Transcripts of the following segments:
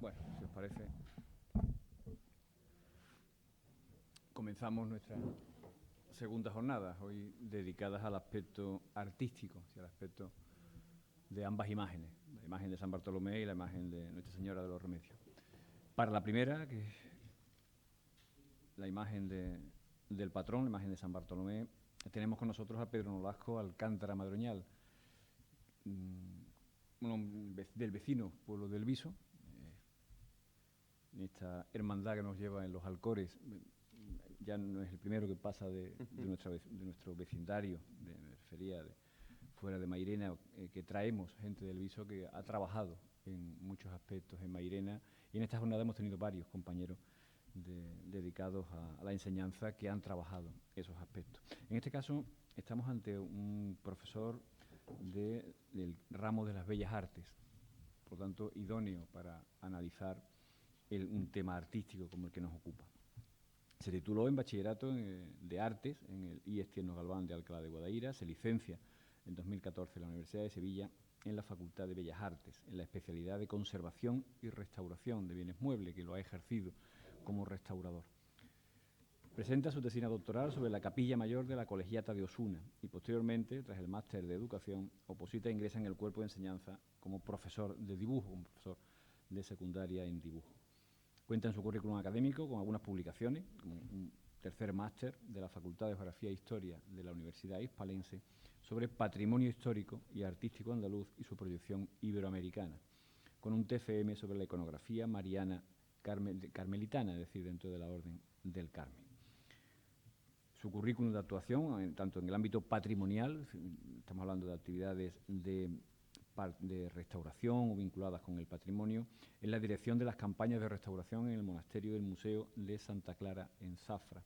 Bueno, si os parece, comenzamos nuestra segunda jornada, hoy dedicadas al aspecto artístico, al aspecto de ambas imágenes, la imagen de San Bartolomé y la imagen de Nuestra Señora de los Remedios. Para la primera, que es la imagen del patrón, la imagen de San Bartolomé, tenemos con nosotros a Pedro Nolasco Alcántara Madroñal, del vecino pueblo del Viso, en esta hermandad que nos lleva en los Alcores. Ya no es el primero que pasa de nuestro vecindario, me refería fuera de Mairena, que traemos gente del Viso que ha trabajado en muchos aspectos en Mairena, y en esta jornada hemos tenido varios compañeros dedicados a la enseñanza que han trabajado esos aspectos. En este caso estamos ante un profesor del ramo de las Bellas Artes, por lo tanto idóneo para analizar un tema artístico como el que nos ocupa. Se tituló en Bachillerato de Artes en el IES Tierno Galván de Alcalá de Guadaira, se licencia en 2014 en la Universidad de Sevilla en la Facultad de Bellas Artes, en la especialidad de Conservación y Restauración de Bienes Muebles, que lo ha ejercido como restaurador. Presenta su tesina doctoral sobre la Capilla Mayor de la Colegiata de Osuna y posteriormente, tras el máster de Educación, oposita e ingresa en el cuerpo de enseñanza como profesor de dibujo, como profesor de secundaria en dibujo. Cuenta en su currículum académico con algunas publicaciones, como un tercer máster de la Facultad de Geografía e Historia de la Universidad Hispalense sobre patrimonio histórico y artístico andaluz y su proyección iberoamericana, con un TFM sobre la iconografía mariana carmelitana, es decir, dentro de la Orden del Carmen. Su currículum de actuación, tanto en el ámbito patrimonial, estamos hablando de actividades de restauración o vinculadas con el patrimonio, en la dirección de las campañas de restauración en el monasterio del Museo de Santa Clara en Zafra,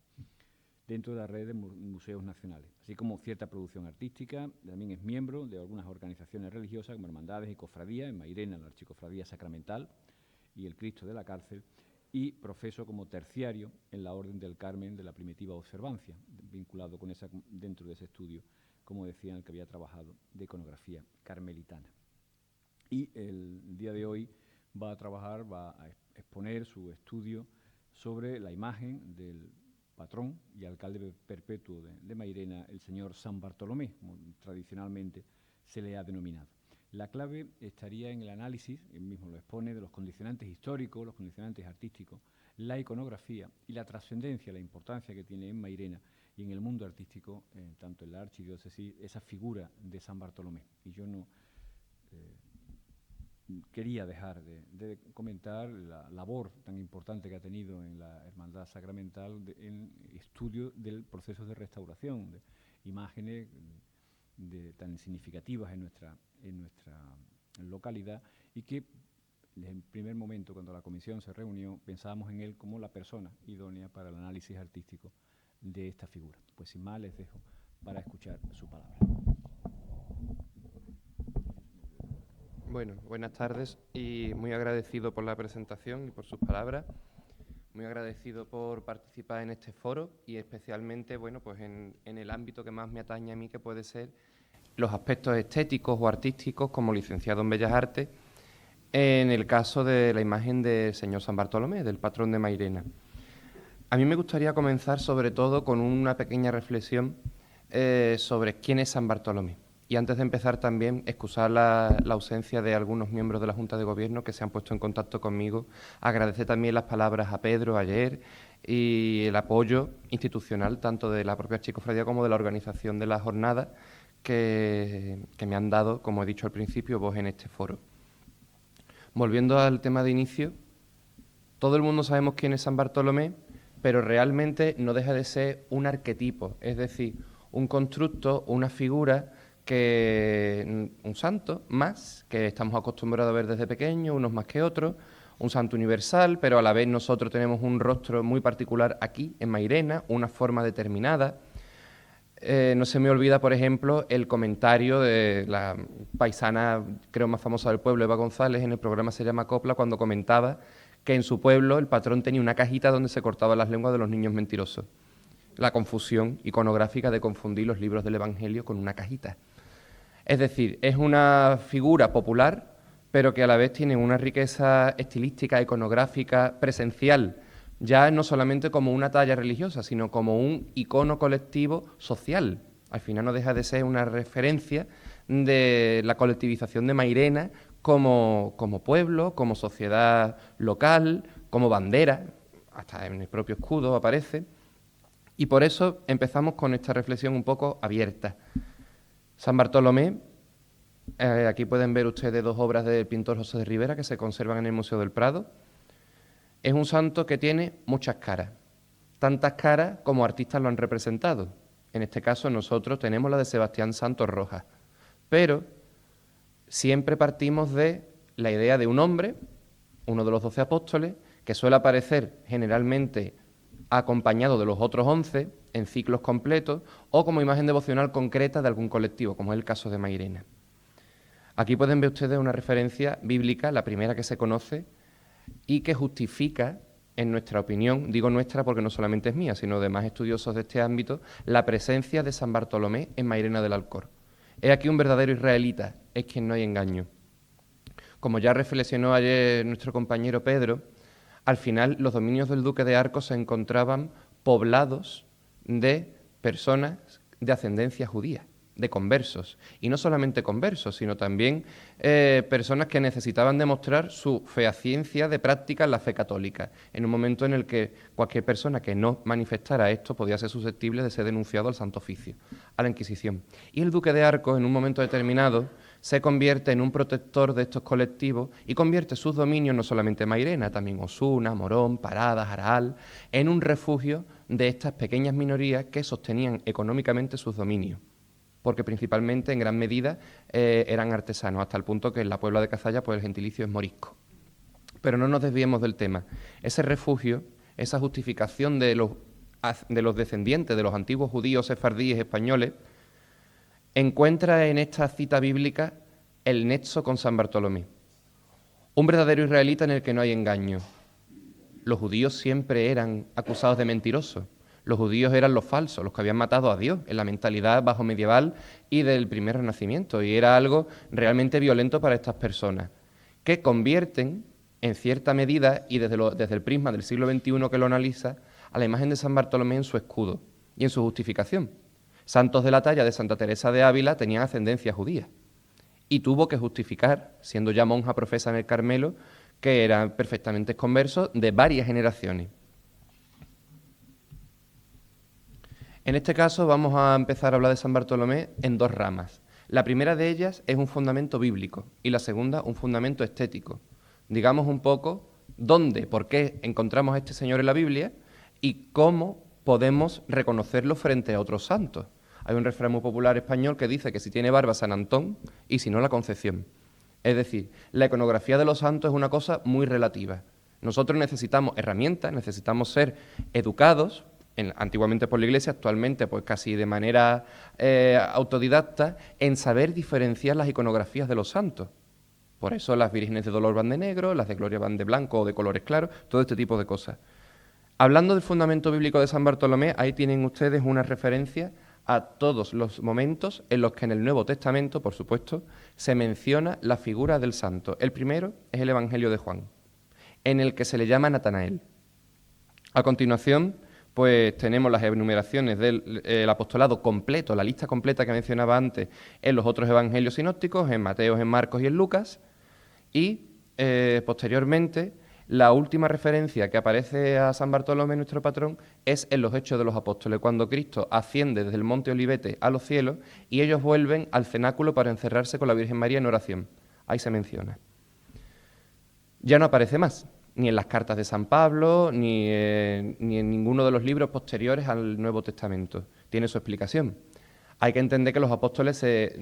dentro de la red de museos nacionales, así como cierta producción artística. También es miembro de algunas organizaciones religiosas como hermandades y cofradías, en Mairena la Archicofradía Sacramental y el Cristo de la Cárcel, y profeso como terciario en la Orden del Carmen de la Primitiva Observancia, vinculado con dentro de ese estudio, como decía, en el que había trabajado de iconografía carmelitana. Y el día de hoy va a exponer su estudio sobre la imagen del patrón y alcalde perpetuo de Mairena, el señor San Bartolomé, como tradicionalmente se le ha denominado. La clave estaría en el análisis, él mismo lo expone, de los condicionantes históricos, los condicionantes artísticos, la iconografía y la trascendencia, la importancia que tiene en Mairena y en el mundo artístico, tanto en la archidiócesis, esa figura de San Bartolomé. Y yo no quería dejar de comentar la labor tan importante que ha tenido en la Hermandad Sacramental en estudio del proceso de restauración, de imágenes tan significativas en nuestra localidad, y que en el primer momento, cuando la comisión se reunió, pensábamos en él como la persona idónea para el análisis artístico de esta figura. Pues sin más, les dejo para escuchar su palabra. Bueno, buenas tardes y muy agradecido por la presentación y por sus palabras. Muy agradecido por participar en este foro y especialmente, bueno, pues en el ámbito que más me atañe a mí, que puede ser los aspectos estéticos o artísticos como licenciado en Bellas Artes, en el caso de la imagen del señor San Bartolomé, del patrón de Mairena. A mí me gustaría comenzar sobre todo con una pequeña reflexión sobre quién es San Bartolomé. Y antes de empezar también, excusar la ausencia de algunos miembros de la Junta de Gobierno que se han puesto en contacto conmigo. Agradecer también las palabras a Pedro ayer y el apoyo institucional tanto de la propia Archicofradía como de la organización de la jornada que me han dado, como he dicho al principio, voz en este foro. Volviendo al tema de inicio, todo el mundo sabemos quién es San Bartolomé, pero realmente no deja de ser un arquetipo, es decir, un constructo, una figura, un santo más, que estamos acostumbrados a ver desde pequeños, unos más que otros, un santo universal, pero a la vez nosotros tenemos un rostro muy particular aquí, en Mairena, una forma determinada. No se me olvida, por ejemplo, el comentario de la paisana, creo más famosa del pueblo, Eva González, en el programa Se llama Copla, cuando comentaba que en su pueblo el patrón tenía una cajita donde se cortaban las lenguas de los niños mentirosos. La confusión iconográfica de confundir los libros del Evangelio con una cajita. Es decir, es una figura popular, pero que a la vez tienen una riqueza estilística, iconográfica, presencial, ya no solamente como una talla religiosa, sino como un icono colectivo social. Al final no deja de ser una referencia de la colectivización de Mairena como pueblo, como sociedad local, como bandera, hasta en el propio escudo aparece. Y por eso empezamos con esta reflexión un poco abierta. San Bartolomé, aquí pueden ver ustedes 2 obras del pintor José de Rivera que se conservan en el Museo del Prado. Es un santo que tiene muchas caras, tantas caras como artistas lo han representado. En este caso nosotros tenemos la de Sebastián Santos Rojas, pero siempre partimos de la idea de un hombre, uno de los 12 apóstoles, que suele aparecer generalmente acompañado de los otros 11 en ciclos completos o como imagen devocional concreta de algún colectivo, como es el caso de Mairena. Aquí pueden ver ustedes una referencia bíblica, la primera que se conoce, y que justifica, en nuestra opinión, digo nuestra porque no solamente es mía, sino de más estudiosos de este ámbito, la presencia de San Bartolomé en Mairena del Alcor. He aquí un verdadero israelita, es quien no hay engaño. Como ya reflexionó ayer nuestro compañero Pedro, al final los dominios del duque de Arcos se encontraban poblados de personas de ascendencia judía, de conversos. Y no solamente conversos, sino también personas que necesitaban demostrar su fehaciencia de práctica en la fe católica, en un momento en el que cualquier persona que no manifestara esto podía ser susceptible de ser denunciado al Santo Oficio, a la Inquisición. Y el duque de Arcos, en un momento determinado, se convierte en un protector de estos colectivos y convierte sus dominios, no solamente Mairena, también Osuna, Morón, Paradas, Araal, en un refugio de estas pequeñas minorías que sostenían económicamente sus dominios, porque principalmente en gran medida eran artesanos, hasta el punto que en la Puebla de Cazalla pues el gentilicio es morisco. Pero no nos desviemos del tema. Ese refugio, esa justificación de los descendientes de los antiguos judíos sefardíes españoles, encuentra en esta cita bíblica el nexo con San Bartolomé. Un verdadero israelita en el que no hay engaño. Los judíos siempre eran acusados de mentirosos. Los judíos eran los falsos, los que habían matado a Dios en la mentalidad bajo medieval y del primer renacimiento. Y era algo realmente violento para estas personas, que convierten, en cierta medida, y desde el prisma del siglo XXI que lo analiza, a la imagen de San Bartolomé en su escudo y en su justificación. Santos de la talla de Santa Teresa de Ávila tenían ascendencia judía y tuvo que justificar, siendo ya monja profesa en el Carmelo, que eran perfectamente conversos de varias generaciones. En este caso vamos a empezar a hablar de San Bartolomé en 2 ramas. La primera de ellas es un fundamento bíblico y la segunda un fundamento estético. Digamos un poco dónde, por qué encontramos a este señor en la Biblia y cómo podemos reconocerlo frente a otros santos. Hay un refrán muy popular español que dice que si tiene barba San Antón y si no la Concepción. Es decir, la iconografía de los santos es una cosa muy relativa. Nosotros necesitamos herramientas, necesitamos ser educados, antiguamente por la Iglesia, actualmente pues casi de manera autodidacta, en saber diferenciar las iconografías de los santos. Por eso las vírgenes de dolor van de negro, las de gloria van de blanco o de colores claros, todo este tipo de cosas. Hablando del fundamento bíblico de San Bartolomé, ahí tienen ustedes una referencia a todos los momentos en los que en el Nuevo Testamento, por supuesto, se menciona la figura del santo. El primero es el Evangelio de Juan, en el que se le llama Natanael. A continuación, pues tenemos las enumeraciones del apostolado completo, la lista completa que mencionaba antes, en los otros evangelios sinópticos, en Mateo, en Marcos y en Lucas, y posteriormente la última referencia que aparece a San Bartolomé, nuestro patrón, es en los Hechos de los Apóstoles, cuando Cristo asciende desde el Monte Olivete a los cielos y ellos vuelven al cenáculo para encerrarse con la Virgen María en oración. Ahí se menciona. Ya no aparece más, ni en las cartas de San Pablo, ni en ninguno de los libros posteriores al Nuevo Testamento. Tiene su explicación. Hay que entender que los apóstoles se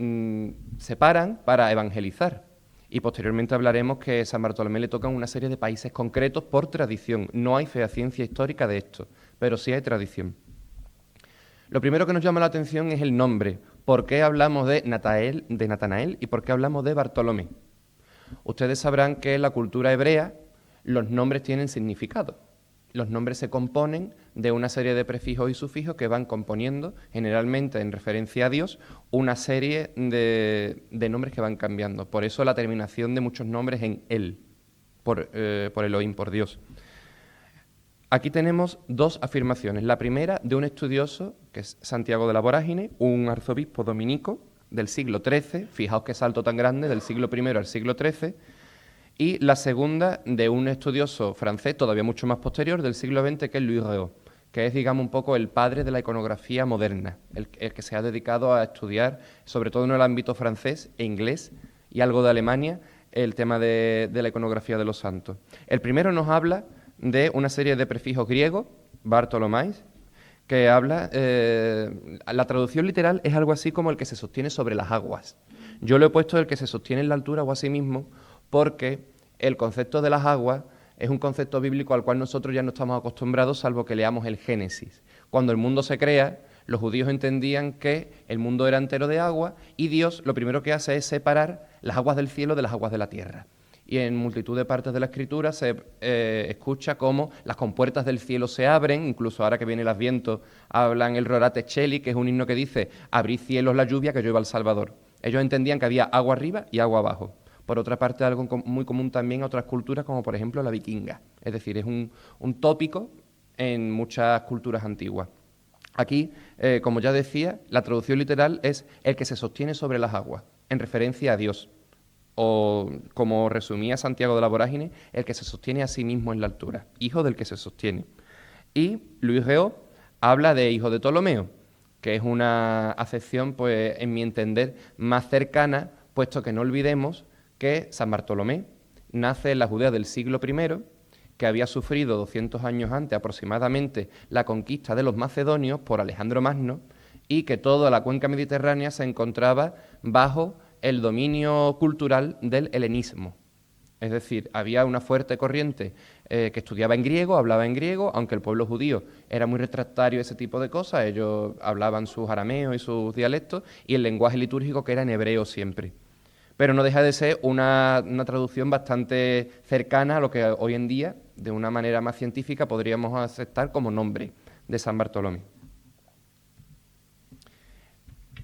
separan para evangelizar. Y posteriormente hablaremos que San Bartolomé le tocan una serie de países concretos por tradición. No hay fehaciencia histórica de esto, pero sí hay tradición. Lo primero que nos llama la atención es el nombre. ¿Por qué hablamos de Natanael y por qué hablamos de Bartolomé? Ustedes sabrán que en la cultura hebrea los nombres tienen significado. Los nombres se componen de una serie de prefijos y sufijos que van componiendo, generalmente en referencia a Dios, una serie de nombres que van cambiando. Por eso la terminación de muchos nombres en Él, por Elohim, por Dios. Aquí tenemos dos afirmaciones. La primera de un estudioso, que es Santiago de la Vorágine, un arzobispo dominico del siglo XIII, fijaos qué salto tan grande, del siglo I al siglo XIII, y la segunda de un estudioso francés, todavía mucho más posterior, del siglo XX, que es Louis Réau, que es, digamos, un poco el padre de la iconografía moderna, el que se ha dedicado a estudiar, sobre todo en el ámbito francés e inglés y algo de Alemania, el tema de la iconografía de los santos. El primero nos habla de una serie de prefijos griegos, Bartolomais, que habla, la traducción literal es algo así como el que se sostiene sobre las aguas. Yo lo he puesto el que se sostiene en la altura o así mismo, porque el concepto de las aguas es un concepto bíblico al cual nosotros ya no estamos acostumbrados, salvo que leamos el Génesis. Cuando el mundo se crea, los judíos entendían que el mundo era entero de agua y Dios lo primero que hace es separar las aguas del cielo de las aguas de la tierra. Y en multitud de partes de la Escritura se escucha cómo las compuertas del cielo se abren, incluso ahora que viene el Adviento, hablan el Rorate Cheli, que es un himno que dice, abrid cielos la lluvia que llueva al Salvador. Ellos entendían que había agua arriba y agua abajo. Por otra parte, algo muy común también a otras culturas, como por ejemplo la vikinga. Es decir, es un tópico en muchas culturas antiguas. Aquí, como ya decía, la traducción literal es el que se sostiene sobre las aguas, en referencia a Dios. O, como resumía Santiago de la Vorágine, el que se sostiene a sí mismo en la altura, hijo del que se sostiene. Y Louis Réau habla de hijo de Ptolomeo, que es una acepción, pues, en mi entender, más cercana, puesto que no olvidemos que San Bartolomé nace en la Judea del siglo I, que había sufrido 200 años antes aproximadamente la conquista de los macedonios por Alejandro Magno, y que toda la cuenca mediterránea se encontraba bajo el dominio cultural del helenismo. Es decir, había una fuerte corriente que estudiaba en griego, hablaba en griego, aunque el pueblo judío era muy refractario a ese tipo de cosas, ellos hablaban sus arameos y sus dialectos, y el lenguaje litúrgico que era en hebreo siempre. Pero no deja de ser una traducción bastante cercana a lo que hoy en día, de una manera más científica, podríamos aceptar como nombre de San Bartolomé.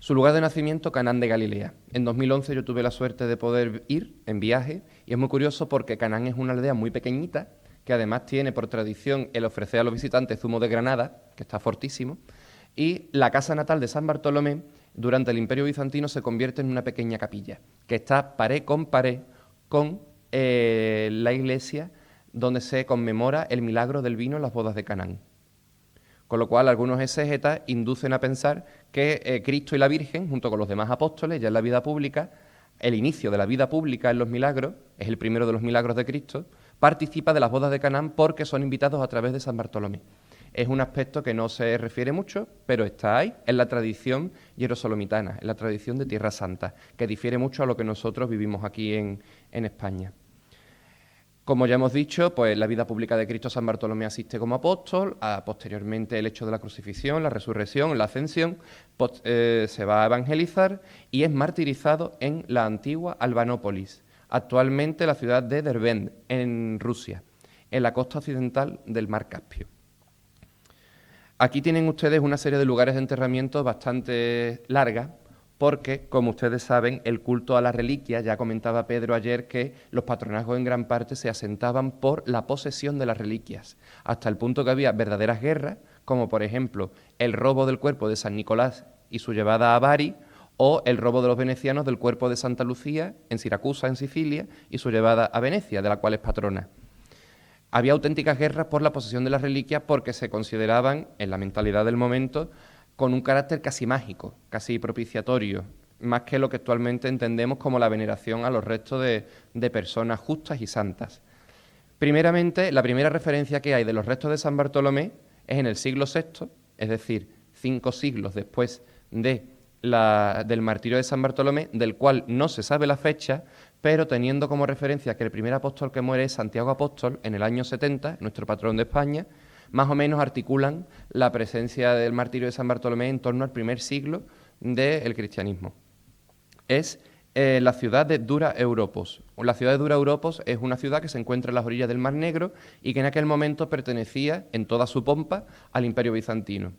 Su lugar de nacimiento, Canaán de Galilea. En 2011 yo tuve la suerte de poder ir en viaje, y es muy curioso porque Canaán es una aldea muy pequeñita, que además tiene por tradición el ofrecer a los visitantes zumo de granada, que está fortísimo, y la casa natal de San Bartolomé, durante el Imperio Bizantino, se convierte en una pequeña capilla, que está pared con la iglesia donde se conmemora el milagro del vino en las bodas de Canaán. Con lo cual, algunos exégetas inducen a pensar que Cristo y la Virgen, junto con los demás apóstoles, ya en la vida pública, el inicio de la vida pública en los milagros, es el primero de los milagros de Cristo, participa de las bodas de Canaán porque son invitados a través de San Bartolomé. Es un aspecto que no se refiere mucho, pero está ahí, en la tradición jerosolomitana, en la tradición de Tierra Santa, que difiere mucho a lo que nosotros vivimos aquí en España. Como ya hemos dicho, pues la vida pública de Cristo, San Bartolomé asiste como apóstol, posteriormente el hecho de la crucifixión, la resurrección, la ascensión, se va a evangelizar y es martirizado en la antigua Albanópolis, actualmente la ciudad de Derbend, en Rusia, en la costa occidental del mar Caspio. Aquí tienen ustedes una serie de lugares de enterramiento bastante larga, porque, como ustedes saben, el culto a las reliquias, ya comentaba Pedro ayer que los patronazgos en gran parte se asentaban por la posesión de las reliquias, hasta el punto que había verdaderas guerras, como por ejemplo el robo del cuerpo de San Nicolás y su llevada a Bari, o el robo de los venecianos del cuerpo de Santa Lucía en Siracusa, en Sicilia, y su llevada a Venecia, de la cual es patrona. Había auténticas guerras por la posesión de las reliquias porque se consideraban, en la mentalidad del momento, con un carácter casi mágico, casi propiciatorio, más que lo que actualmente entendemos como la veneración a los restos de personas justas y santas. Primeramente, la primera referencia que hay de los restos de San Bartolomé es en el siglo VI, es decir, 5 siglos después del martirio de San Bartolomé, del cual no se sabe la fecha, pero teniendo como referencia que el primer apóstol que muere es Santiago Apóstol en el año 70, nuestro patrón de España, más o menos articulan la presencia del martirio de San Bartolomé en torno al primer siglo del cristianismo. Es la ciudad de Dura Europos. La ciudad de Dura Europos es una ciudad que se encuentra en las orillas del Mar Negro y que en aquel momento pertenecía, en toda su pompa, al Imperio Bizantino.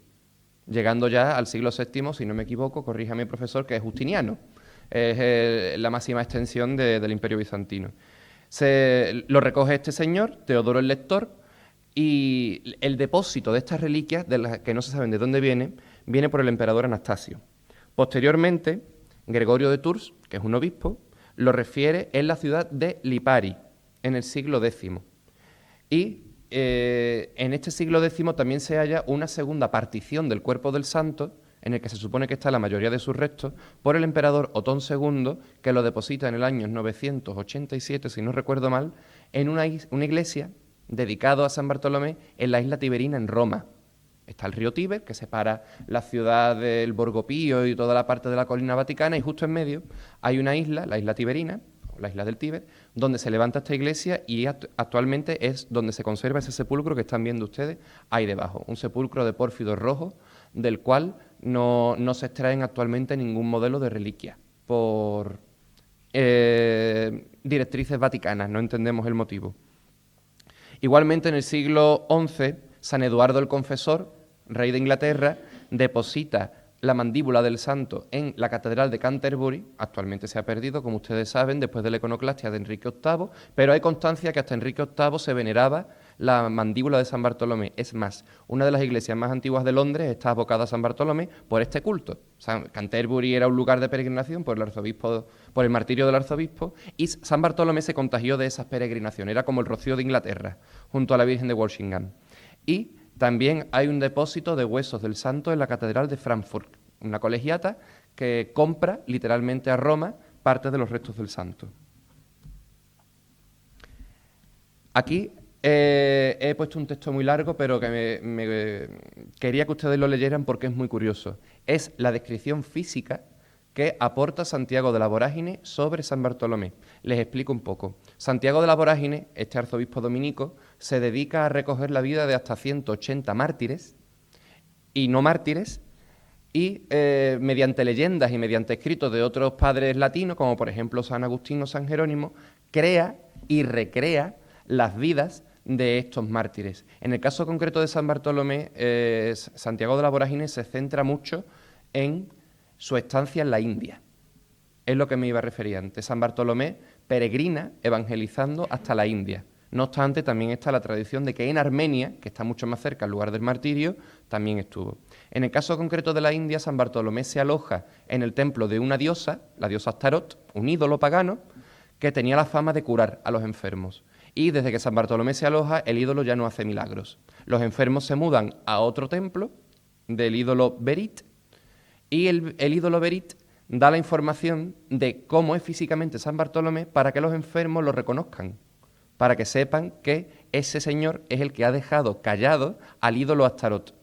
Llegando ya al siglo VII, si no me equivoco, corríjame profesor, que es Justiniano. Es la máxima extensión del Imperio Bizantino. Lo recoge este señor, Teodoro el Lector, y el depósito de estas reliquias, de las que no se saben de dónde viene por el emperador Anastasio. Posteriormente, Gregorio de Tours, que es un obispo, lo refiere en la ciudad de Lipari, en el siglo X. Y en este siglo X también se halla una segunda partición del cuerpo del santo, en el que se supone que está la mayoría de sus restos, por el emperador Otón II, que lo deposita en el año 987, si no recuerdo mal, en una iglesia dedicada a San Bartolomé en la isla Tiberina, en Roma. Está el río Tíber, que separa la ciudad del Borgo Pío y toda la parte de la colina vaticana, y justo en medio hay una isla, la isla Tiberina, la isla del Tíber, donde se levanta esta iglesia y actualmente es donde se conserva ese sepulcro que están viendo ustedes ahí debajo. Un sepulcro de pórfido rojo, del cual no se extraen actualmente ningún modelo de reliquia por directrices vaticanas, no entendemos el motivo. Igualmente en el siglo XI, San Eduardo el Confesor, rey de Inglaterra, deposita la mandíbula del santo en la catedral de Canterbury. Actualmente se ha perdido, como ustedes saben, después de la iconoclastia de Enrique VIII, pero hay constancia que hasta Enrique VIII se veneraba la mandíbula de San Bartolomé. Es más, una de las iglesias más antiguas de Londres está abocada a San Bartolomé por este culto. Canterbury era un lugar de peregrinación por el martirio del arzobispo, y San Bartolomé se contagió de esas peregrinaciones. Era como el Rocío de Inglaterra, junto a la Virgen de Walsingham. Y también hay un depósito de huesos del santo en la Catedral de Frankfurt, una colegiata que compra literalmente a Roma parte de los restos del santo. Aquí he puesto un texto muy largo, pero que quería que ustedes lo leyeran porque es muy curioso. Es la descripción física que aporta Santiago de la Vorágine sobre San Bartolomé. Les explico un poco. Santiago de la Vorágine, este arzobispo dominico, se dedica a recoger la vida de hasta 180 mártires y no mártires, y mediante leyendas y mediante escritos de otros padres latinos, como por ejemplo San Agustín o San Jerónimo, crea y recrea las vidas de estos mártires. En el caso concreto de San Bartolomé, Santiago de la Vorágine se centra mucho en su estancia en la India. Es lo que me iba a referir antes. San Bartolomé peregrina evangelizando hasta la India. No obstante, también está la tradición de que en Armenia, que está mucho más cerca al lugar del martirio, también estuvo. En el caso concreto de la India, San Bartolomé se aloja en el templo de una diosa, la diosa Astarot, un ídolo pagano, que tenía la fama de curar a los enfermos. Y desde que San Bartolomé se aloja, el ídolo ya no hace milagros. Los enfermos se mudan a otro templo del ídolo Berit, y el ídolo Berit da la información de cómo es físicamente San Bartolomé para que los enfermos lo reconozcan, para que sepan que ese señor es el que ha dejado callado al ídolo Astarot.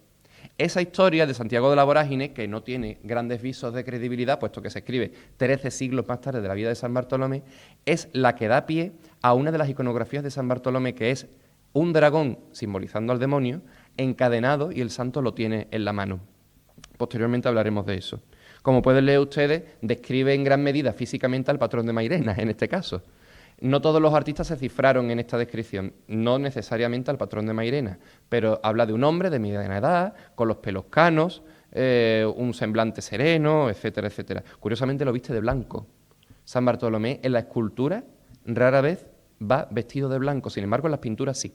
Esa historia de Santiago de la Vorágine, que no tiene grandes visos de credibilidad, puesto que se escribe 13 siglos más tarde de la vida de San Bartolomé, es la que da pie a una de las iconografías de San Bartolomé, que es un dragón simbolizando al demonio, encadenado, y el santo lo tiene en la mano. Posteriormente hablaremos de eso. Como pueden leer ustedes, describe en gran medida físicamente al patrón de Mairena, en este caso. No todos los artistas se cifraron en esta descripción, no necesariamente al patrón de Mairena, pero habla de un hombre de mediana edad, con los pelos canos, un semblante sereno, etcétera, etcétera. Curiosamente lo viste de blanco. San Bartolomé en la escultura rara vez va vestido de blanco, sin embargo en las pinturas sí.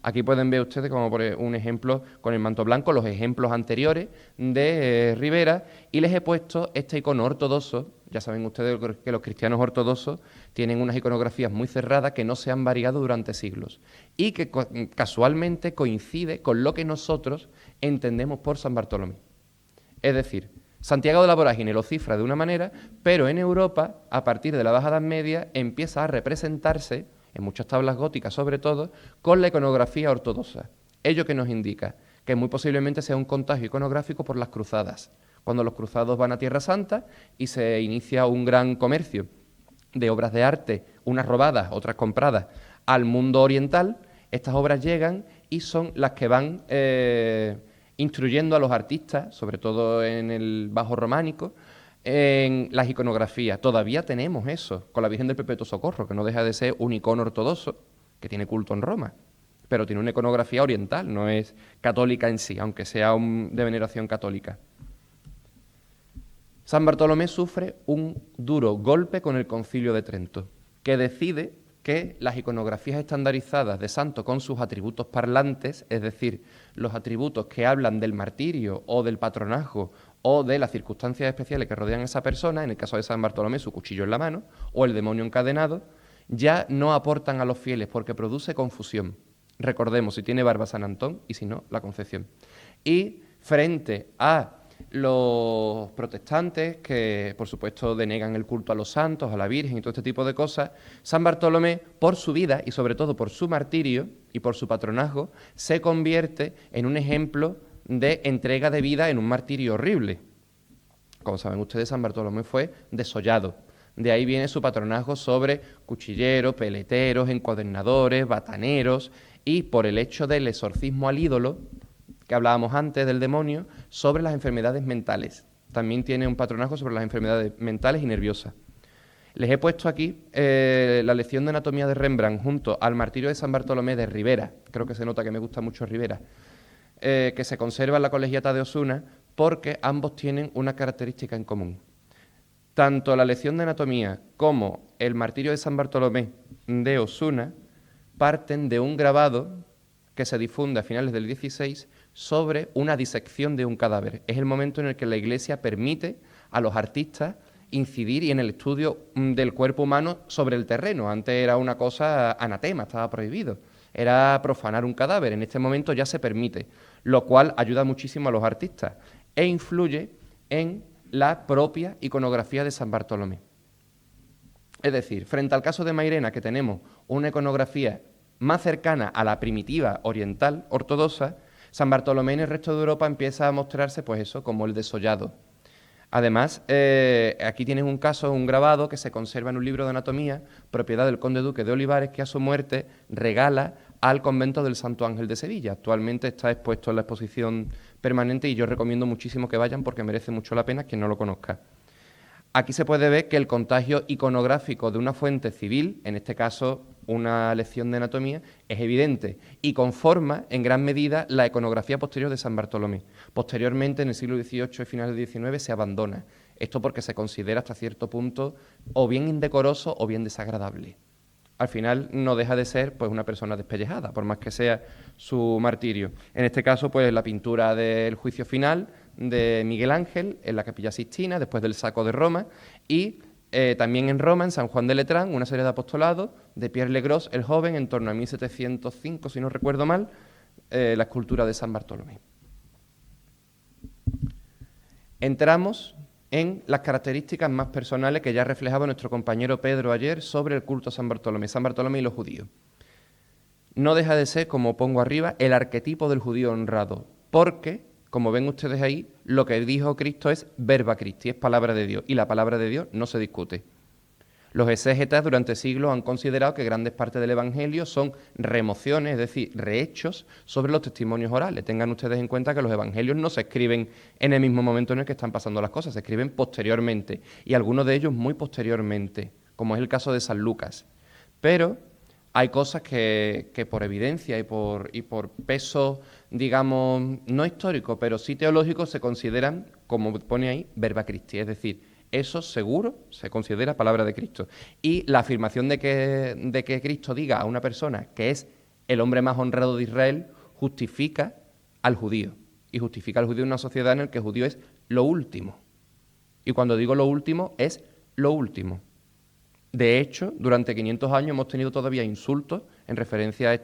Aquí pueden ver ustedes como por un ejemplo con el manto blanco, los ejemplos anteriores de Rivera, y les he puesto este icono ortodoxo. Ya saben ustedes que los cristianos ortodoxos tienen unas iconografías muy cerradas que no se han variado durante siglos y que casualmente coincide con lo que nosotros entendemos por San Bartolomé. Es decir, Santiago de la Vorágine lo cifra de una manera, pero en Europa, a partir de la Baja Edad Media, empieza a representarse, en muchas tablas góticas sobre todo, con la iconografía ortodoxa. Ello que nos indica que muy posiblemente sea un contagio iconográfico por las cruzadas, cuando los cruzados van a Tierra Santa y se inicia un gran comercio de obras de arte, unas robadas, otras compradas, al mundo oriental. Estas obras llegan y son las que van instruyendo a los artistas, sobre todo en el bajo románico, En las iconografías todavía tenemos eso, con la Virgen del Perpetuo Socorro, que no deja de ser un icono ortodoxo que tiene culto en Roma, pero tiene una iconografía oriental, no es católica en sí, aunque sea de veneración católica. San Bartolomé sufre un duro golpe con el Concilio de Trento, que decide que las iconografías estandarizadas de santo con sus atributos parlantes, es decir, los atributos que hablan del martirio o del patronazgo o de las circunstancias especiales que rodean a esa persona, en el caso de San Bartolomé su cuchillo en la mano o el demonio encadenado, ya no aportan a los fieles porque produce confusión. Recordemos, si tiene barba San Antón y si no, la Concepción. Y frente a los protestantes, que por supuesto denegan el culto a los santos, a la Virgen y todo este tipo de cosas, San Bartolomé, por su vida y sobre todo por su martirio y por su patronazgo, se convierte en un ejemplo de entrega de vida en un martirio horrible. Como saben ustedes, San Bartolomé fue desollado. De ahí viene su patronazgo sobre cuchilleros, peleteros, encuadernadores, bataneros, y por el hecho del exorcismo al ídolo, que hablábamos antes del demonio, sobre las enfermedades mentales. También tiene un patronazgo sobre las enfermedades mentales y nerviosas. Les he puesto aquí la lección de anatomía de Rembrandt junto al martirio de San Bartolomé de Ribera. Creo que se nota que me gusta mucho Ribera. Que se conserva en la Colegiata de Osuna porque ambos tienen una característica en común. Tanto la lección de anatomía como el martirio de San Bartolomé de Osuna parten de un grabado que se difunde a finales del 16 sobre una disección de un cadáver. Es el momento en el que la Iglesia permite a los artistas incidir y en el estudio del cuerpo humano sobre el terreno. Antes era una cosa anatema, estaba prohibido. Era profanar un cadáver. En este momento ya se permite, lo cual ayuda muchísimo a los artistas e influye en la propia iconografía de San Bartolomé. Es decir, frente al caso de Mairena, que tenemos una iconografía más cercana a la primitiva oriental ortodoxa, San Bartolomé en el resto de Europa empieza a mostrarse, pues eso, como el desollado. Además, aquí tienes un caso, un grabado que se conserva en un libro de anatomía, propiedad del conde duque de Olivares, que a su muerte regala al convento del Santo Ángel de Sevilla. Actualmente está expuesto en la exposición permanente y yo recomiendo muchísimo que vayan porque merece mucho la pena quien no lo conozca. Aquí se puede ver que el contagio iconográfico de una fuente civil, en este caso una lección de anatomía, es evidente y conforma en gran medida la iconografía posterior de San Bartolomé. Posteriormente, en el siglo XVIII y finales del XIX, se abandona. Esto porque se considera hasta cierto punto o bien indecoroso o bien desagradable. Al final no deja de ser pues una persona despellejada, por más que sea su martirio. En este caso, pues la pintura del juicio final de Miguel Ángel en la Capilla Sixtina, después del saco de Roma, y también en Roma, en San Juan de Letrán, una serie de apostolados de Pierre Legros, el joven, en torno a 1705, si no recuerdo mal, la escultura de San Bartolomé. Entramos en las características más personales que ya reflejaba nuestro compañero Pedro ayer sobre el culto a San Bartolomé y los judíos. No deja de ser, como pongo arriba, el arquetipo del judío honrado, porque, como ven ustedes ahí, lo que dijo Cristo es verba Christi, es palabra de Dios, y la palabra de Dios no se discute. Los exégetas durante siglos han considerado que grandes partes del Evangelio son remociones, es decir, rehechos sobre los testimonios orales. Tengan ustedes en cuenta que los Evangelios no se escriben en el mismo momento en el que están pasando las cosas, se escriben posteriormente, y algunos de ellos muy posteriormente, como es el caso de San Lucas. Pero hay cosas que por evidencia y por peso, digamos, no histórico, pero sí teológico, se consideran, como pone ahí, verba Christi, es decir, eso seguro se considera palabra de Cristo. Y la afirmación de que Cristo diga a una persona que es el hombre más honrado de Israel justifica al judío. Y justifica al judío en una sociedad en la que el judío es lo último. Y cuando digo lo último, es lo último. De hecho, durante 500 años hemos tenido todavía insultos en referencia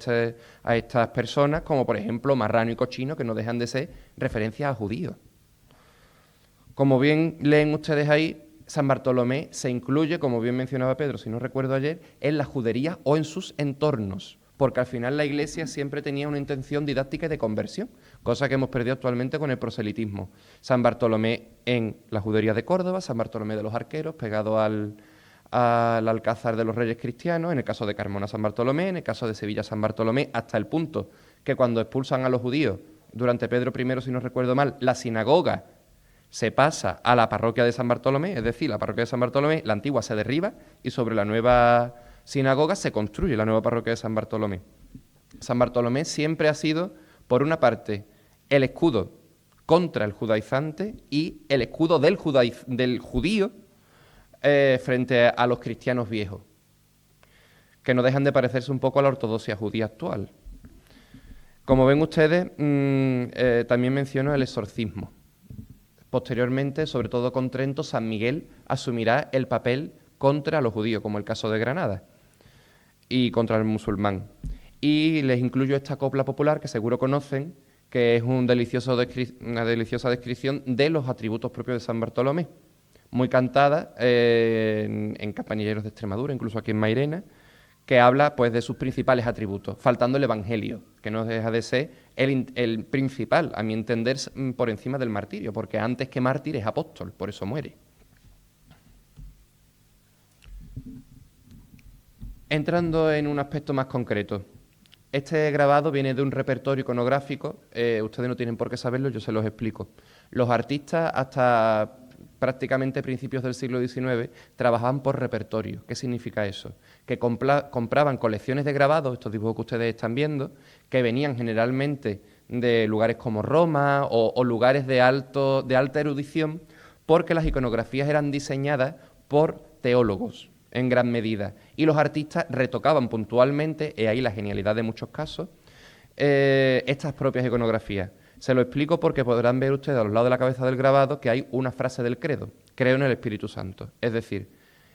a estas personas, como por ejemplo marrano y cochino, que no dejan de ser referencias a judíos. Como bien leen ustedes ahí, San Bartolomé se incluye, como bien mencionaba Pedro, si no recuerdo ayer, en la judería o en sus entornos, porque al final la Iglesia siempre tenía una intención didáctica y de conversión, cosa que hemos perdido actualmente con el proselitismo. San Bartolomé en la judería de Córdoba, San Bartolomé de los Arqueros, pegado al Alcázar de los Reyes Cristianos, en el caso de Carmona San Bartolomé, en el caso de Sevilla San Bartolomé, hasta el punto que cuando expulsan a los judíos durante Pedro I, si no recuerdo mal, la sinagoga se pasa a la parroquia de San Bartolomé, es decir, la parroquia de San Bartolomé, la antigua se derriba y sobre la nueva sinagoga se construye la nueva parroquia de San Bartolomé. San Bartolomé siempre ha sido, por una parte, el escudo contra el judaizante y el escudo del judío frente a los cristianos viejos, que no dejan de parecerse un poco a la ortodoxia judía actual. Como ven ustedes, también menciono el exorcismo. Posteriormente, sobre todo con Trento, San Miguel asumirá el papel contra los judíos, como el caso de Granada, y contra el musulmán. Y les incluyo esta copla popular que seguro conocen, que es una deliciosa descripción de los atributos propios de San Bartolomé, muy cantada en campanilleros de Extremadura, incluso aquí en Mairena, que habla pues de sus principales atributos, faltando el Evangelio, que no deja de ser el principal, a mi entender, por encima del martirio, porque antes que mártir es apóstol, por eso muere. Entrando en un aspecto más concreto, este grabado viene de un repertorio iconográfico, ustedes no tienen por qué saberlo, yo se los explico. Los artistas hasta prácticamente principios del siglo XIX trabajaban por repertorio. ¿Qué significa eso? Que compraban colecciones de grabados, estos dibujos que ustedes están viendo, que venían generalmente de lugares como Roma o lugares de alta erudición, porque las iconografías eran diseñadas por teólogos en gran medida, y los artistas retocaban puntualmente, y ahí la genialidad de muchos casos, estas propias iconografías. Se lo explico porque podrán ver ustedes a los lados de la cabeza del grabado que hay una frase del credo: creo en el Espíritu Santo. Es decir,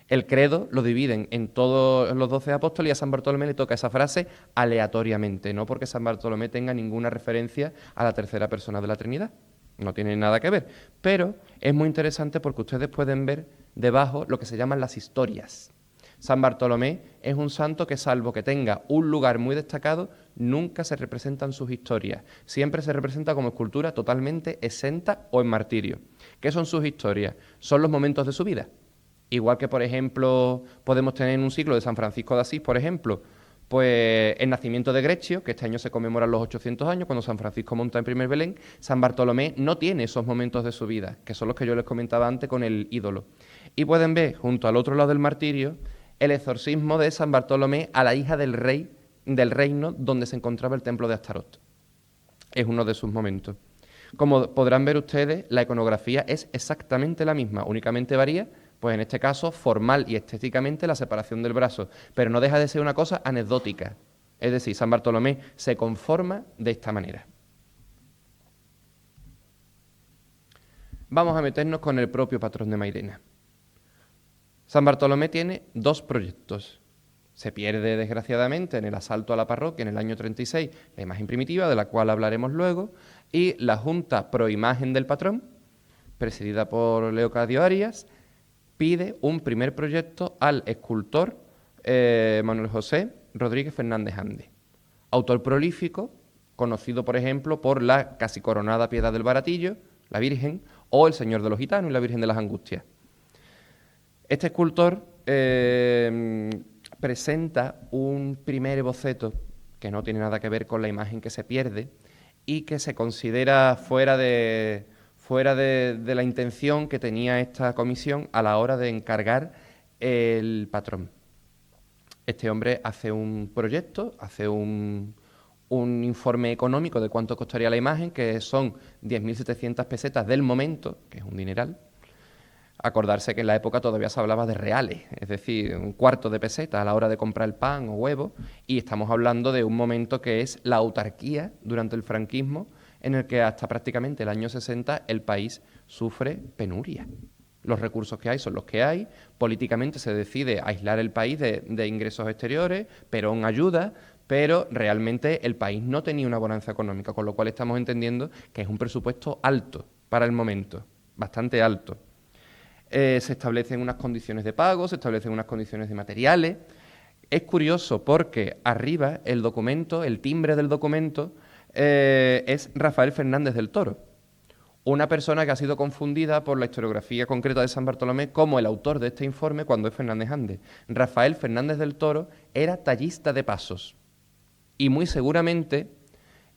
el credo lo dividen en todos los 12 apóstoles y a San Bartolomé le toca esa frase aleatoriamente, no porque San Bartolomé tenga ninguna referencia a la tercera persona de la Trinidad. No tiene nada que ver, pero es muy interesante porque ustedes pueden ver debajo lo que se llaman las historias. San Bartolomé es un santo que, salvo que tenga un lugar muy destacado, nunca se representan sus historias. Siempre se representa como escultura totalmente exenta o en martirio. ¿Qué son sus historias? Son los momentos de su vida. Igual que, por ejemplo, podemos tener en un siglo de San Francisco de Asís, por ejemplo, pues el nacimiento de Greccio, que este año se conmemoran los 800 años, cuando San Francisco monta en primer Belén. San Bartolomé no tiene esos momentos de su vida, que son los que yo les comentaba antes con el ídolo. Y pueden ver, junto al otro lado del martirio, el exorcismo de San Bartolomé a la hija del rey del reino donde se encontraba el templo de Astarot. Es uno de sus momentos. Como podrán ver ustedes, la iconografía es exactamente la misma, únicamente varía, pues en este caso, formal y estéticamente, la separación del brazo, pero no deja de ser una cosa anecdótica. Es decir, San Bartolomé se conforma de esta manera. Vamos a meternos con el propio patrón de Mairena. San Bartolomé tiene dos proyectos. Se pierde, desgraciadamente, en el asalto a la parroquia en el año 36, la imagen primitiva, de la cual hablaremos luego, y la Junta Pro Imagen del Patrón, presidida por Leocadio Arias, pide un primer proyecto al escultor Manuel José Rodríguez Fernández Ande, autor prolífico, conocido, por ejemplo, por la casi coronada Piedad del Baratillo, la Virgen, o el Señor de los Gitanos y la Virgen de las Angustias. Este escultor presenta un primer boceto que no tiene nada que ver con la imagen que se pierde y que se considera fuera de la intención que tenía esta comisión a la hora de encargar el patrón. Este hombre hace un proyecto, hace un informe económico de cuánto costaría la imagen, que son 10.700 pesetas del momento, que es un dineral. Acordarse que en la época todavía se hablaba de reales, es decir, un cuarto de peseta a la hora de comprar el pan o huevo, y estamos hablando de un momento que es la autarquía durante el franquismo, en el que hasta prácticamente el año 60 el país sufre penuria. Los recursos que hay son los que hay, políticamente se decide aislar el país de ingresos exteriores, Perón ayuda, pero realmente el país no tenía una bonanza económica, con lo cual estamos entendiendo que es un presupuesto alto para el momento, bastante alto. Se establecen unas condiciones de pago, se establecen unas condiciones de materiales. Es curioso porque arriba el documento, el timbre del documento, es Rafael Fernández del Toro, una persona que ha sido confundida por la historiografía concreta de San Bartolomé como el autor de este informe cuando es Fernández Ande. Rafael Fernández del Toro era tallista de pasos y muy seguramente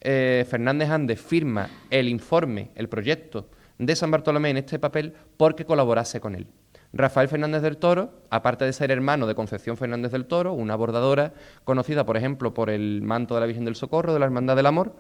Fernández Ande firma el informe, el proyecto de San Bartolomé en este papel porque colaborase con él. Rafael Fernández del Toro, aparte de ser hermano de Concepción Fernández del Toro, una bordadora conocida, por ejemplo, por el manto de la Virgen del Socorro, de la Hermandad del Amor,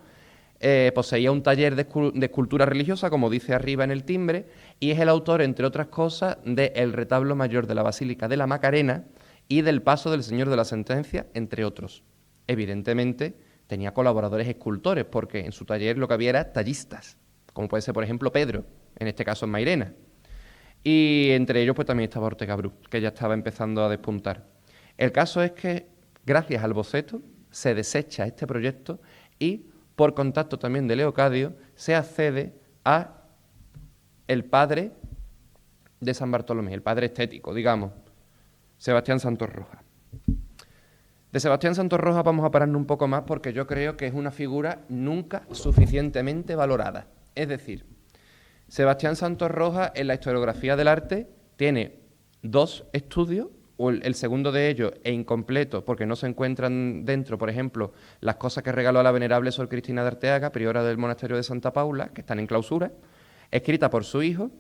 poseía un taller de escultura religiosa, como dice arriba en el timbre, y es el autor, entre otras cosas, del retablo mayor de la Basílica de la Macarena y del Paso del Señor de la Sentencia, entre otros. Evidentemente, tenía colaboradores escultores, porque en su taller lo que había era tallistas, como puede ser, por ejemplo, Pedro, en este caso en Mairena. Y entre ellos pues también estaba Ortega Bru, que ya estaba empezando a despuntar. El caso es que, gracias al boceto, se desecha este proyecto y, por contacto también de Leocadio, se accede a el padre de San Bartolomé, el padre estético, digamos, Sebastián Santos Rojas. De Sebastián Santos Rojas vamos a pararnos un poco más porque yo creo que es una figura nunca suficientemente valorada. Es decir, Sebastián Santos Rojas en la historiografía del arte tiene 2 estudios, el segundo de ellos es incompleto porque no se encuentran dentro, por ejemplo, las cosas que regaló a la venerable Sor Cristina de Arteaga, priora del monasterio de Santa Paula, que están en clausura, escrita por su hijo,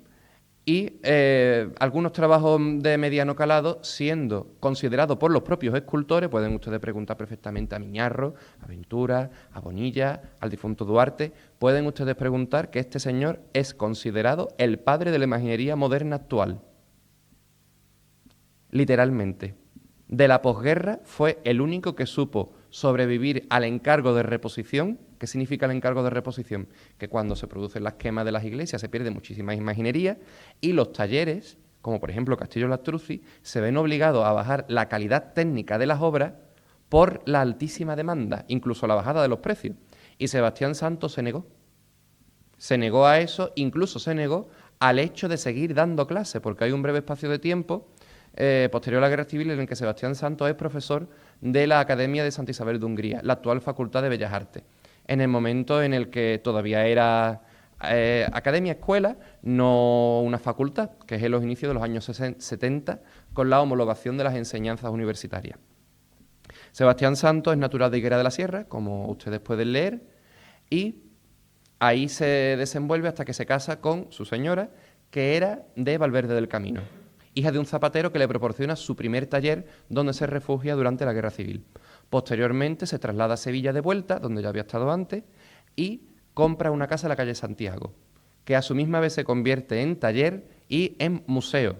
y algunos trabajos de mediano calado siendo considerados por los propios escultores, pueden ustedes preguntar perfectamente a Miñarro, a Ventura, a Bonilla, al difunto Duarte, pueden ustedes preguntar que este señor es considerado el padre de la imaginería moderna actual. Literalmente. De la posguerra fue el único que supo sobrevivir al encargo de reposición. ¿Qué significa el encargo de reposición? Que cuando se producen las quemas de las iglesias se pierde muchísima imaginería y los talleres, como por ejemplo Castillo Lastruzzi, se ven obligados a bajar la calidad técnica de las obras por la altísima demanda, incluso la bajada de los precios. Y Sebastián Santos se negó. Se negó a eso, incluso se negó al hecho de seguir dando clases, porque hay un breve espacio de tiempo posterior a la Guerra Civil en el que Sebastián Santos es profesor de la Academia de Santa Isabel de Hungría, la actual Facultad de Bellas Artes, en el momento en el que todavía era academia, escuela, no una facultad, que es en los inicios de los años 70, con la homologación de las enseñanzas universitarias. Sebastián Santos es natural de Higuera de la Sierra, como ustedes pueden leer, y ahí se desenvuelve hasta que se casa con su señora, que era de Valverde del Camino, hija de un zapatero que le proporciona su primer taller donde se refugia durante la Guerra Civil. Posteriormente se traslada a Sevilla de vuelta, donde ya había estado antes, y compra una casa en la calle Santiago, que a su misma vez se convierte en taller y en museo,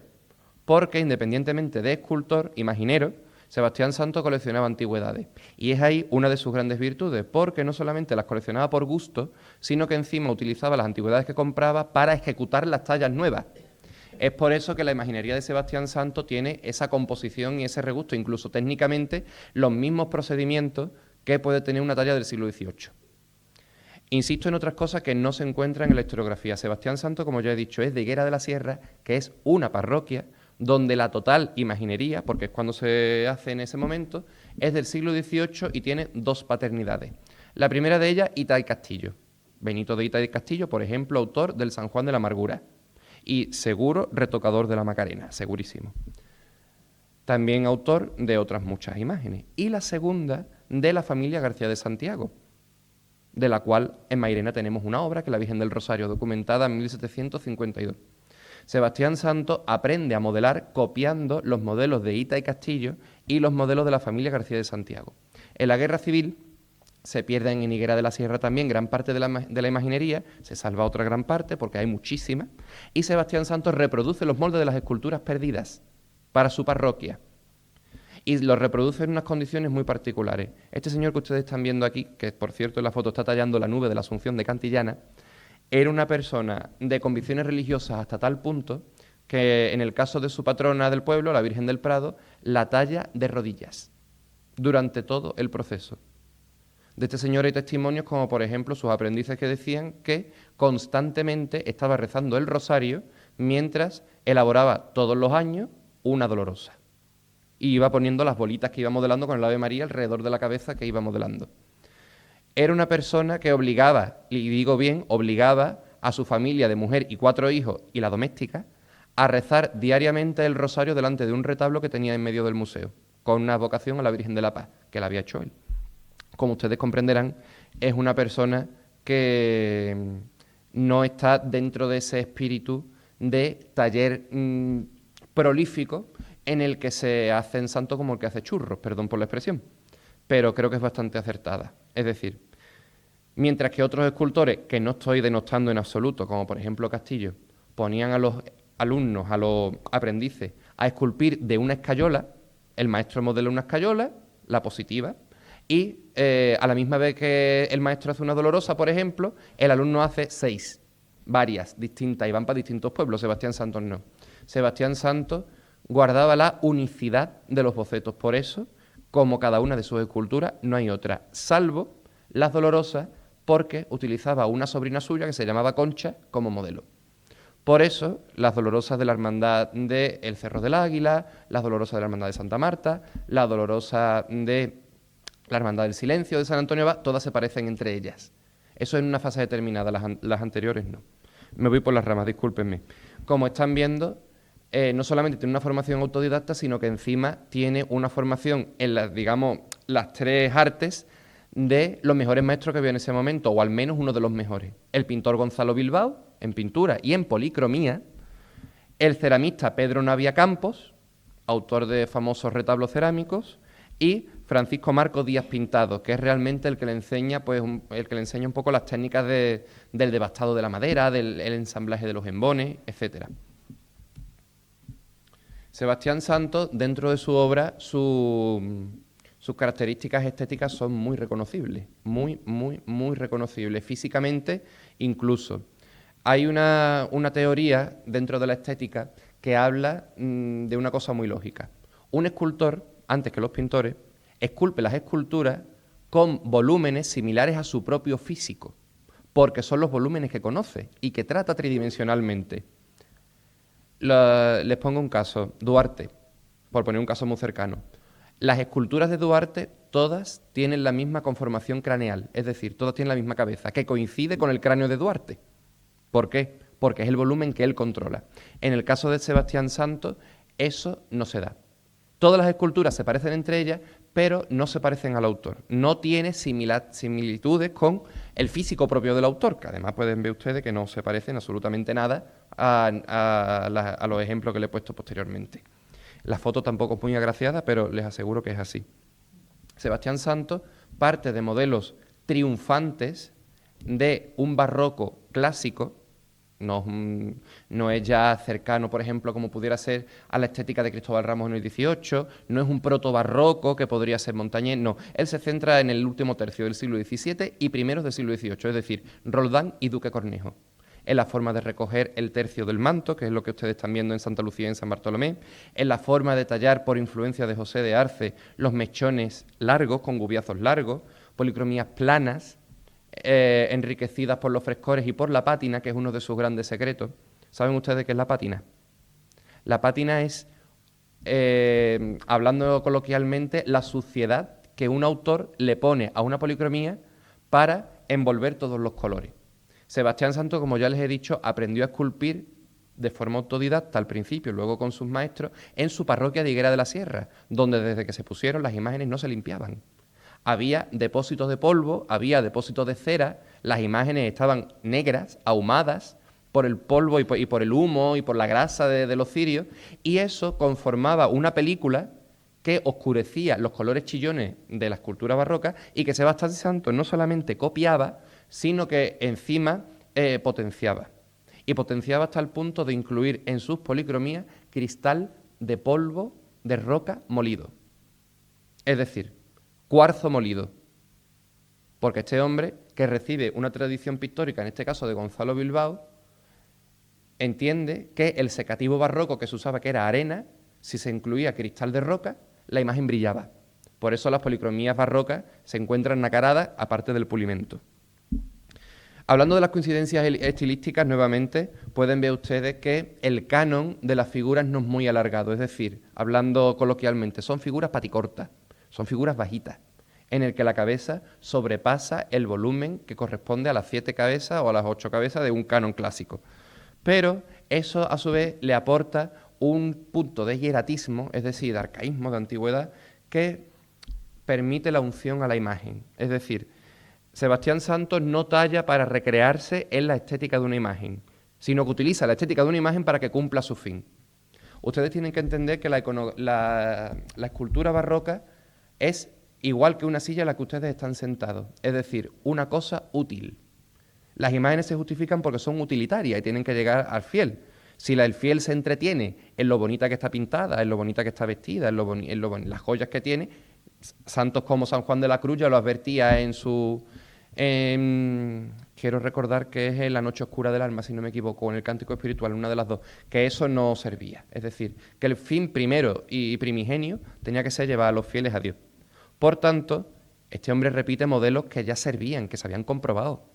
porque independientemente de escultor, imaginero, Sebastián Santos coleccionaba antigüedades. Y es ahí una de sus grandes virtudes, porque no solamente las coleccionaba por gusto, sino que encima utilizaba las antigüedades que compraba para ejecutar las tallas nuevas. Es por eso que la imaginería de Sebastián Santos tiene esa composición y ese regusto, incluso técnicamente los mismos procedimientos que puede tener una talla del siglo XVIII. Insisto en otras cosas que no se encuentran en la historiografía. Sebastián Santos, como ya he dicho, es de Higuera de la Sierra, que es una parroquia donde la total imaginería, porque es cuando se hace en ese momento, es del siglo XVIII y tiene 2 paternidades. La primera de ellas, Ita y Castillo. Benito de Ita y Castillo, por ejemplo, autor del San Juan de la Amargura. Y seguro retocador de la Macarena, segurísimo. También autor de otras muchas imágenes. Y la segunda, de la familia García de Santiago, de la cual en Mairena tenemos una obra, que es la Virgen del Rosario, documentada en 1752. Sebastián Santos aprende a modelar copiando los modelos de Ita y Castillo y los modelos de la familia García de Santiago. En la Guerra Civil se pierden en Higuera de la Sierra también gran parte de la imaginería, se salva otra gran parte porque hay muchísima, y Sebastián Santos reproduce los moldes de las esculturas perdidas para su parroquia. Y los reproduce en unas condiciones muy particulares. Este señor que ustedes están viendo aquí, que por cierto en la foto está tallando la nube de la Asunción de Cantillana, era una persona de convicciones religiosas hasta tal punto que en el caso de su patrona del pueblo, la Virgen del Prado, la talla de rodillas durante todo el proceso. De este señor hay testimonios como, por ejemplo, sus aprendices que decían que constantemente estaba rezando el rosario mientras elaboraba todos los años una dolorosa. Y iba poniendo las bolitas que iba modelando con el Ave María alrededor de la cabeza que iba modelando. Era una persona que obligaba, y digo bien, obligaba a su familia de mujer y 4 hijos y la doméstica a rezar diariamente el rosario delante de un retablo que tenía en medio del museo, con una vocación a la Virgen de la Paz, que la había hecho él. Como ustedes comprenderán, es una persona que no está dentro de ese espíritu de taller prolífico en el que se hacen santos como el que hace churros, perdón por la expresión, pero creo que es bastante acertada. Es decir, mientras que otros escultores, que no estoy denostando en absoluto, como por ejemplo Castillo, ponían a los alumnos, a los aprendices, a esculpir de una escayola, el maestro modela una escayola, la positiva, y a la misma vez que el maestro hace una dolorosa, por ejemplo, el alumno hace 6, varias, distintas, y van para distintos pueblos. Sebastián Santos no. Sebastián Santos guardaba la unicidad de los bocetos. Por eso, como cada una de sus esculturas, no hay otra, salvo las dolorosas, porque utilizaba una sobrina suya que se llamaba Concha como modelo. Por eso, las dolorosas de la Hermandad del Cerro del Águila, las dolorosas de la Hermandad de Santa Marta, la dolorosa de la Hermandad del Silencio de San Antonio Abad, todas se parecen entre ellas. Eso en una fase determinada, las anteriores no. Me voy por las ramas, discúlpenme. Como están viendo, no solamente tiene una formación autodidacta, sino que encima tiene una formación en las, digamos, las 3 artes de los mejores maestros que había en ese momento, o al menos uno de los mejores. El pintor Gonzalo Bilbao, en pintura y en policromía, el ceramista Pedro Navia Campos, autor de famosos retablos cerámicos, y Francisco Marcos Díaz Pintado, que es realmente el que le enseña, pues, el que le enseña un poco las técnicas del devastado de la madera, del ensamblaje de los embones, etc. Sebastián Santos, dentro de su obra, sus características estéticas son muy reconocibles, muy reconocibles, físicamente incluso. Hay una teoría dentro de la estética que habla de una cosa muy lógica. Un escultor, antes que los pintores, esculpe las esculturas con volúmenes similares a su propio físico, porque son los volúmenes que conoce y que trata tridimensionalmente. Les pongo un caso, Duarte, por poner un caso muy cercano. Las esculturas de Duarte todas tienen la misma conformación craneal, es decir, todas tienen la misma cabeza, que coincide con el cráneo de Duarte. ¿Por qué? Porque es el volumen que él controla. En el caso de Sebastián Santos, eso no se da. Todas las esculturas se parecen entre ellas, pero no se parecen al autor. No tiene similitudes con el físico propio del autor, que además pueden ver ustedes que no se parecen absolutamente nada a los ejemplos que le he puesto posteriormente. La foto tampoco es muy agraciada, pero les aseguro que es así. Sebastián Santos parte de modelos triunfantes de un barroco clásico, no es ya cercano, por ejemplo, como pudiera ser a la estética de Cristóbal Ramos en el XVIII, no es un proto-barroco que podría ser Montañés, no. Él se centra en el último tercio del siglo XVII y primeros del siglo XVIII, es decir, Roldán y Duque Cornejo. En la forma de recoger el tercio del manto, que es lo que ustedes están viendo en Santa Lucía y en San Bartolomé, en la forma de tallar, por influencia de José de Arce, los mechones largos, con gubiazos largos, policromías planas, enriquecidas por los frescores y por la pátina, que es uno de sus grandes secretos. ¿Saben ustedes qué es la pátina? La pátina es, hablando coloquialmente, la suciedad que un autor le pone a una policromía para envolver todos los colores. Sebastián Santos, como ya les he dicho, aprendió a esculpir de forma autodidacta al principio, luego con sus maestros, en su parroquia de Higuera de la Sierra, donde desde que se pusieron las imágenes no se limpiaban. Había depósitos de polvo, había depósitos de cera, las imágenes estaban negras, ahumadas por el polvo y por el humo y por la grasa de los cirios, y eso conformaba una película que oscurecía los colores chillones de la escultura barroca y que Sebastián Santos no solamente copiaba, sino que encima potenciaba. Y potenciaba hasta el punto de incluir en sus policromías cristal de polvo de roca molido. Es decir, cuarzo molido. Porque este hombre, que recibe una tradición pictórica, en este caso de Gonzalo Bilbao, entiende que el secativo barroco que se usaba, que era arena, si se incluía cristal de roca, la imagen brillaba. Por eso las policromías barrocas se encuentran nacaradas aparte del pulimento. Hablando de las coincidencias estilísticas, nuevamente, pueden ver ustedes que el canon de las figuras no es muy alargado, es decir, hablando coloquialmente, son figuras paticortas, son figuras bajitas, en el que la cabeza sobrepasa el volumen que corresponde a las 7 cabezas o a las 8 cabezas de un canon clásico. Pero eso, a su vez, le aporta un punto de hieratismo, es decir, de arcaísmo, de antigüedad, que permite la unción a la imagen. Es decir, Sebastián Santos no talla para recrearse en la estética de una imagen, sino que utiliza la estética de una imagen para que cumpla su fin. Ustedes tienen que entender que la escultura barroca es igual que una silla en la que ustedes están sentados, es decir, una cosa útil. Las imágenes se justifican porque son utilitarias y tienen que llegar al fiel. Si el fiel se entretiene en lo bonita que está pintada, en lo bonita que está vestida, en las joyas que tiene, santos como San Juan de la Cruz ya lo advertía en su... quiero recordar que es en La Noche Oscura del Alma, si no me equivoco, en el Cántico Espiritual, una de las dos, que eso no servía. Es decir, que el fin primero y primigenio tenía que ser llevar a los fieles a Dios. Por tanto, este hombre repite modelos que ya servían, que se habían comprobado,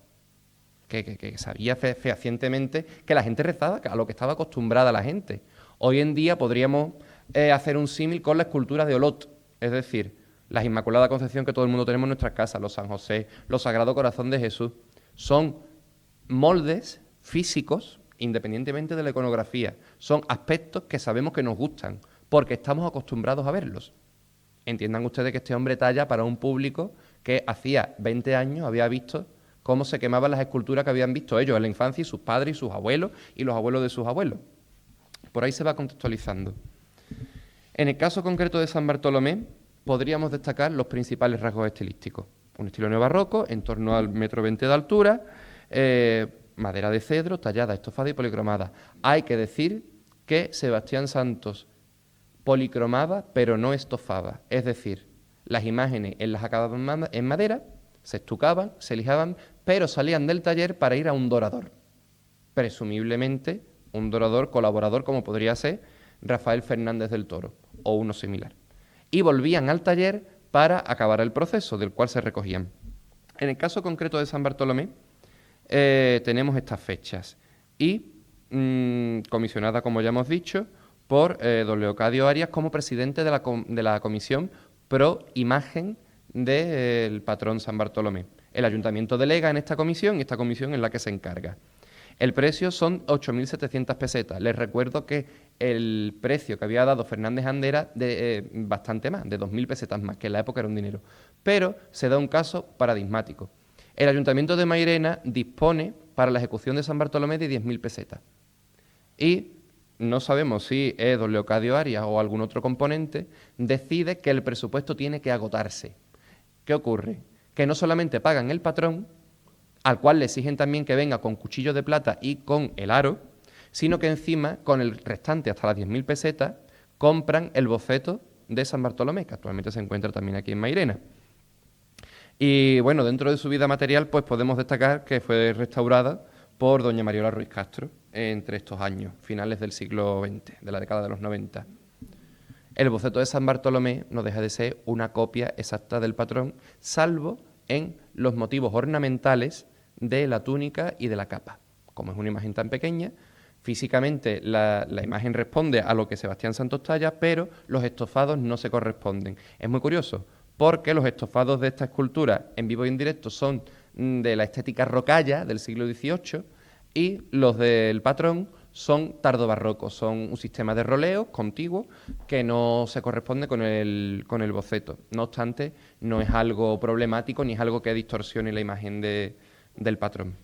que sabía fehacientemente que la gente rezaba, a lo que estaba acostumbrada la gente. Hoy en día podríamos hacer un símil con la escultura de Olot, es decir, la Inmaculada Concepción que todo el mundo tenemos en nuestras casas, los San José, los Sagrado Corazón de Jesús, son moldes físicos, independientemente de la iconografía, son aspectos que sabemos que nos gustan, porque estamos acostumbrados a verlos. Entiendan ustedes que este hombre talla para un público que hacía 20 años había visto cómo se quemaban las esculturas que habían visto ellos en la infancia y sus padres y sus abuelos y los abuelos de sus abuelos. Por ahí se va contextualizando. En el caso concreto de San Bartolomé, podríamos destacar los principales rasgos estilísticos. Un estilo neobarroco, en torno al 1,20 m de altura, madera de cedro, tallada, estofada y policromada. Hay que decir que Sebastián Santos policromaba, pero no estofaba. Es decir, las imágenes él las acababa en madera, se estucaban, se lijaban, pero salían del taller para ir a un dorador. Presumiblemente, un dorador colaborador como podría ser Rafael Fernández del Toro o uno similar. Y volvían al taller para acabar el proceso del cual se recogían. En el caso concreto de San Bartolomé, tenemos estas fechas y comisionada, como ya hemos dicho, por don Leocadio Arias como presidente de la comisión pro imagen del patrón San Bartolomé. El ayuntamiento delega en esta comisión y esta comisión es la que se encarga. El precio son 8.700 pesetas. Les recuerdo que el precio que había dado Fernández Andera de bastante más, de 2.000 pesetas más, que en la época era un dinero. Pero se da un caso paradigmático. El ayuntamiento de Mairena dispone para la ejecución de San Bartolomé de 10.000 pesetas. Y no sabemos si es don Leocadio Arias o algún otro componente, decide que el presupuesto tiene que agotarse. ¿Qué ocurre? Que no solamente pagan el patrón, al cual le exigen también que venga con cuchillo de plata y con el aro, sino que encima, con el restante hasta las 10.000 pesetas, compran el boceto de San Bartolomé, que actualmente se encuentra también aquí en Mairena. Y bueno, dentro de su vida material, pues podemos destacar que fue restaurada por doña Mariola Ruiz Castro entre estos años, finales del siglo XX, de la década de los 90. El boceto de San Bartolomé no deja de ser una copia exacta del patrón, salvo en los motivos ornamentales de la túnica y de la capa. Como es una imagen tan pequeña, físicamente la imagen responde a lo que Sebastián Santos talla, pero los estofados no se corresponden. Es muy curioso, porque los estofados de esta escultura en vivo y en directo son de la estética rocalla del siglo XVIII y los del patrón son tardobarrocos, son un sistema de roleo contiguo que no se corresponde con el boceto. No obstante, no es algo problemático ni es algo que distorsione la imagen del patrón.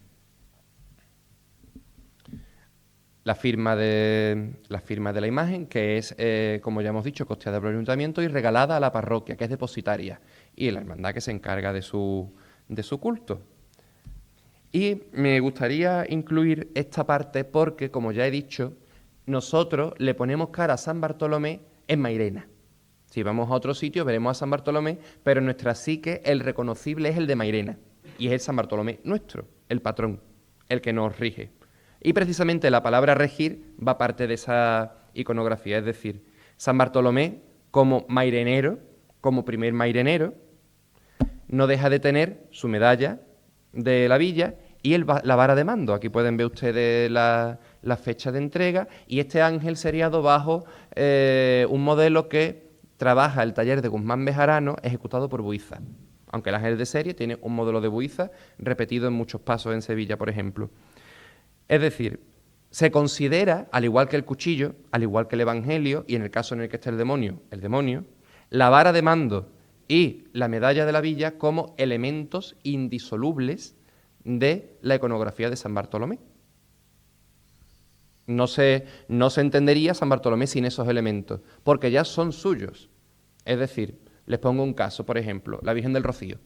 La firma de la imagen, que es, como ya hemos dicho, costeada por el ayuntamiento y regalada a la parroquia, que es depositaria, y la hermandad que se encarga de su culto. Y me gustaría incluir esta parte porque, como ya he dicho, nosotros le ponemos cara a San Bartolomé en Mairena. Si vamos a otro sitio veremos a San Bartolomé, pero en nuestra psique el reconocible es el de Mairena. Y es el San Bartolomé nuestro, el patrón, el que nos rige. Y precisamente la palabra regir va parte de esa iconografía, es decir, San Bartolomé como mairenero, como primer mairenero, no deja de tener su medalla de la villa y la vara de mando. Aquí pueden ver ustedes la fecha de entrega y este ángel seriado bajo un modelo que trabaja el taller de Guzmán Bejarano ejecutado por Buiza. Aunque el ángel de serie tiene un modelo de Buiza repetido en muchos pasos en Sevilla, por ejemplo. Es decir, se considera, al igual que el cuchillo, al igual que el evangelio, y en el caso en el que está el demonio, la vara de mando y la medalla de la villa como elementos indisolubles de la iconografía de San Bartolomé. No se entendería San Bartolomé sin esos elementos, porque ya son suyos. Es decir, les pongo un caso, por ejemplo, la Virgen del Rocío.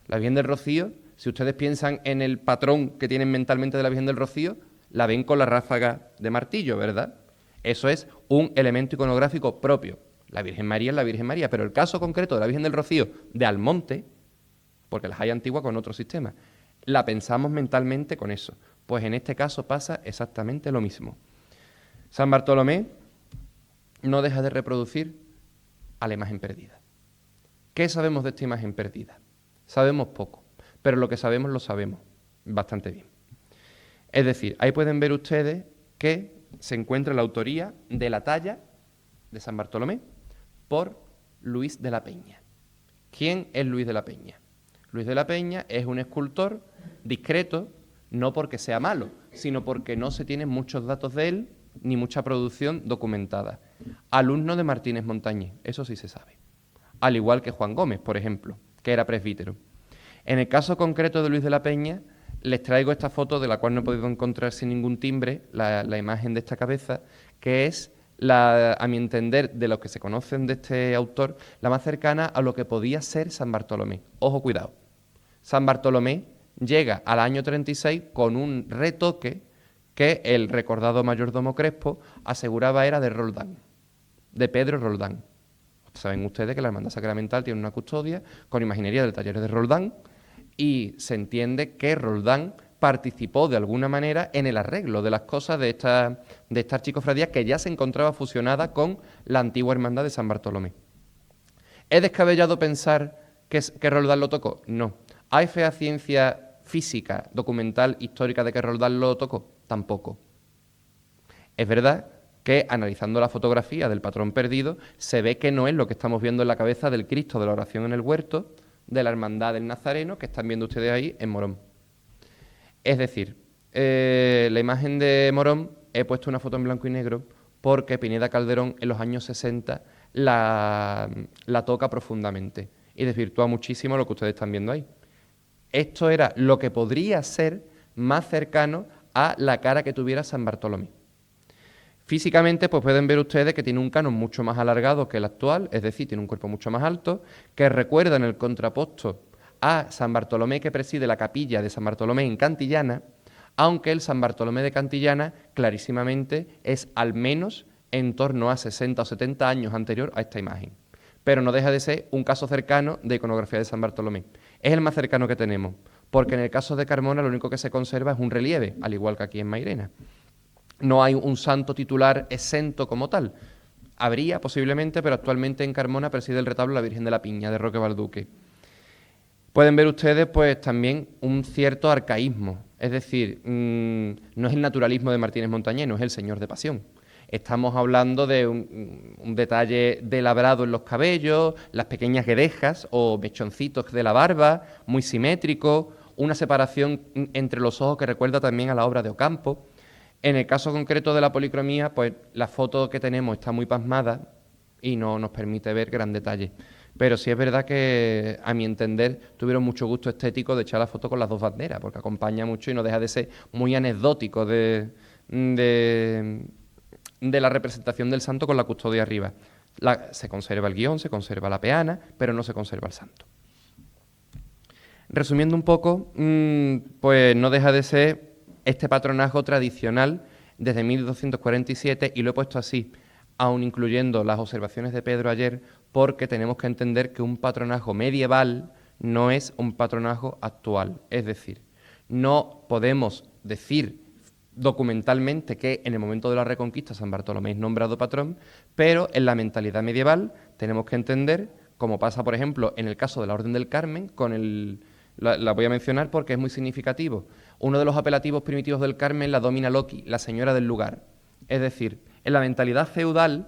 La Virgen del Rocío, si ustedes piensan en el patrón que tienen mentalmente de la Virgen del Rocío, la ven con la ráfaga de martillo, ¿verdad? Eso es un elemento iconográfico propio. La Virgen María es la Virgen María, pero el caso concreto de la Virgen del Rocío de Almonte, porque las hay antiguas con otro sistema, la pensamos mentalmente con eso. Pues en este caso pasa exactamente lo mismo. San Bartolomé no deja de reproducir a la imagen perdida. ¿Qué sabemos de esta imagen perdida? Sabemos poco, pero lo que sabemos lo sabemos bastante bien. Es decir, ahí pueden ver ustedes que se encuentra la autoría de la talla de San Bartolomé por Luis de la Peña. ¿Quién es Luis de la Peña? Luis de la Peña es un escultor discreto, no porque sea malo, sino porque no se tienen muchos datos de él ni mucha producción documentada. Alumno de Martínez Montañés, eso sí se sabe. Al igual que Juan Gómez, por ejemplo, que era presbítero. En el caso concreto de Luis de la Peña, les traigo esta foto de la cual no he podido encontrar sin ningún timbre la imagen de esta cabeza, que es, a mi entender, de los que se conocen de este autor, la más cercana a lo que podía ser San Bartolomé. Ojo, cuidado. San Bartolomé llega al año 36 con un retoque que el recordado mayordomo Crespo aseguraba era de Roldán, de Pedro Roldán. Saben ustedes que la Hermandad Sacramental tiene una custodia con imaginería del taller de Roldán y se entiende que Roldán participó de alguna manera en el arreglo de las cosas de esta archicofradía que ya se encontraba fusionada con la antigua Hermandad de San Bartolomé. ¿Es descabellado pensar que Roldán lo tocó? No. ¿Hay ciencia física, documental, histórica de que Roldán lo tocó? Tampoco. Es verdad que analizando la fotografía del patrón perdido se ve que no es lo que estamos viendo en la cabeza del Cristo de la Oración en el Huerto, de la Hermandad del Nazareno, que están viendo ustedes ahí en Morón. Es decir, la imagen de Morón, he puesto una foto en blanco y negro porque Pineda Calderón en los años 60 la toca profundamente y desvirtúa muchísimo lo que ustedes están viendo ahí. Esto era lo que podría ser más cercano a la cara que tuviera San Bartolomé. Físicamente, pues pueden ver ustedes que tiene un canon mucho más alargado que el actual, es decir, tiene un cuerpo mucho más alto, que recuerda en el contraposto a San Bartolomé que preside la capilla de San Bartolomé en Cantillana, aunque el San Bartolomé de Cantillana clarísimamente es al menos en torno a 60 o 70 años anterior a esta imagen. Pero no deja de ser un caso cercano de iconografía de San Bartolomé. Es el más cercano que tenemos, porque en el caso de Carmona lo único que se conserva es un relieve, al igual que aquí en Mairena. No hay un santo titular exento como tal. Habría posiblemente, pero actualmente en Carmona preside el retablo la Virgen de la Piña, de Roque Balduque. Pueden ver ustedes pues también un cierto arcaísmo, es decir, no es el naturalismo de Martínez Montañés, no es el Señor de Pasión. Estamos hablando de un detalle de labrado en los cabellos, las pequeñas guedejas o mechoncitos de la barba, muy simétrico, una separación entre los ojos que recuerda también a la obra de Ocampo. En el caso concreto de la policromía, pues la foto que tenemos está muy pasmada y no nos permite ver gran detalle. Pero sí es verdad que, a mi entender, tuvieron mucho gusto estético de echar la foto con las dos banderas, porque acompaña mucho y no deja de ser muy anecdótico de la representación del santo con la custodia arriba. Se conserva el guión, se conserva la peana, pero no se conserva el santo. Resumiendo un poco, pues no deja de ser este patronajo tradicional desde 1247, y lo he puesto así, aun incluyendo las observaciones de Pedro ayer, porque tenemos que entender que un patronajo medieval no es un patronajo actual. Es decir, no podemos decir documentalmente que en el momento de la Reconquista San Bartolomé es nombrado patrón, pero en la mentalidad medieval tenemos que entender, como pasa por ejemplo en el caso de la Orden del Carmen, la voy a mencionar porque es muy significativo. Uno de los apelativos primitivos del Carmen, la Domina Loci, la señora del lugar. Es decir, en la mentalidad feudal,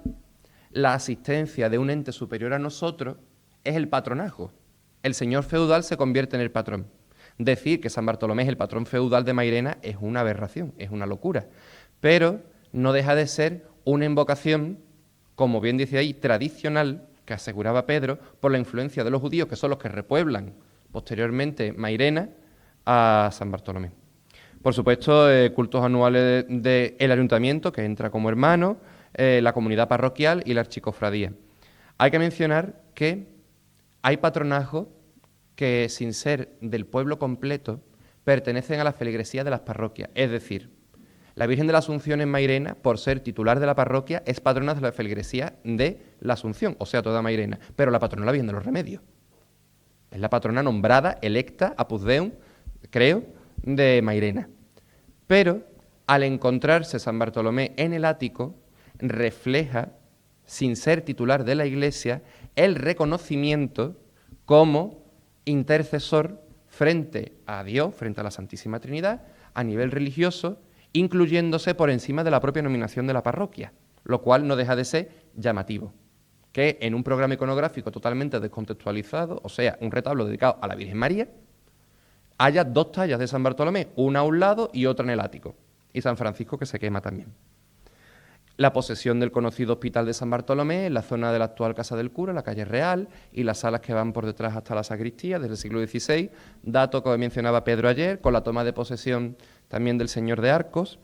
la asistencia de un ente superior a nosotros es el patronajo. El señor feudal se convierte en el patrón. Decir que San Bartolomé es el patrón feudal de Mairena es una aberración, es una locura. Pero no deja de ser una invocación, como bien dice ahí, tradicional, que aseguraba Pedro, por la influencia de los judíos, que son los que repueblan posteriormente Mairena, a San Bartolomé. Por supuesto, cultos anuales del ayuntamiento, que entra como hermano, la comunidad parroquial y la archicofradía. Hay que mencionar que hay patronazgos que, sin ser del pueblo completo, pertenecen a la feligresía de las parroquias. Es decir, la Virgen de la Asunción en Mairena, por ser titular de la parroquia, es patrona de la feligresía de la Asunción, o sea, toda Mairena. Pero la patrona es la Virgen de los Remedios. Es la patrona nombrada, electa, Apus Deum, creo, de Mairena. Pero, al encontrarse San Bartolomé en el ático, refleja, sin ser titular de la Iglesia, el reconocimiento como intercesor frente a Dios, frente a la Santísima Trinidad, a nivel religioso, incluyéndose por encima de la propia nominación de la parroquia, lo cual no deja de ser llamativo. Que en un programa iconográfico totalmente descontextualizado, o sea, un retablo dedicado a la Virgen María, haya dos tallas de San Bartolomé, una a un lado y otra en el ático, y San Francisco que se quema también. La posesión del conocido Hospital de San Bartolomé en la zona de la actual Casa del Cura, la calle Real, y las salas que van por detrás hasta la sacristía desde el siglo XVI, dato que mencionaba Pedro ayer, con la toma de posesión también del señor de Arcos,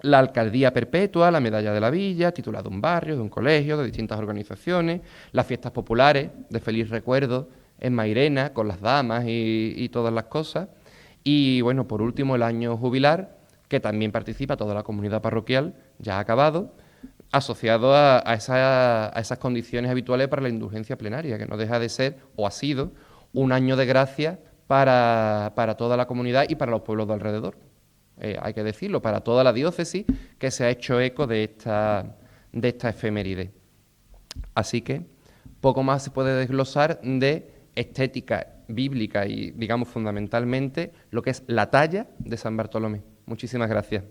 la alcaldía perpetua, la medalla de la villa, titulada de un barrio, de un colegio, de distintas organizaciones, las fiestas populares de feliz recuerdo en Mairena, con las damas y todas las cosas, y bueno, por último el año jubilar, que también participa toda la comunidad parroquial, ya acabado, asociado a esas condiciones habituales para la indulgencia plenaria, que no deja de ser, o ha sido, un año de gracia para toda la comunidad y para los pueblos de alrededor. Hay que decirlo, para toda la diócesis que se ha hecho eco de esta efeméride. Así que poco más se puede desglosar de estética bíblica y, digamos, fundamentalmente, lo que es la talla de San Bartolomé. Muchísimas gracias.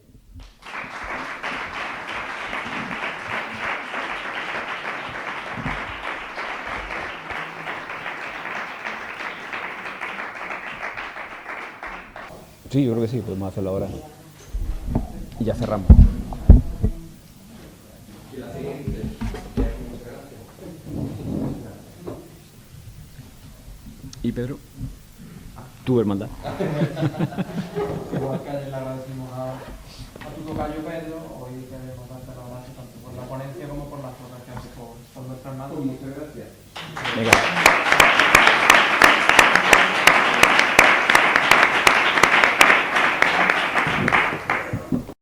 Sí, yo creo que sí, podemos hacerlo ahora. Y ya cerramos. ¿Y Pedro? Tu hermandad. Igual que ayer le agradecimos a tu tocayo Pedro, hoy queremos darte las gracias tanto por la ponencia como por las cosas que haces por nuestra hermandad. Muchas gracias. Venga.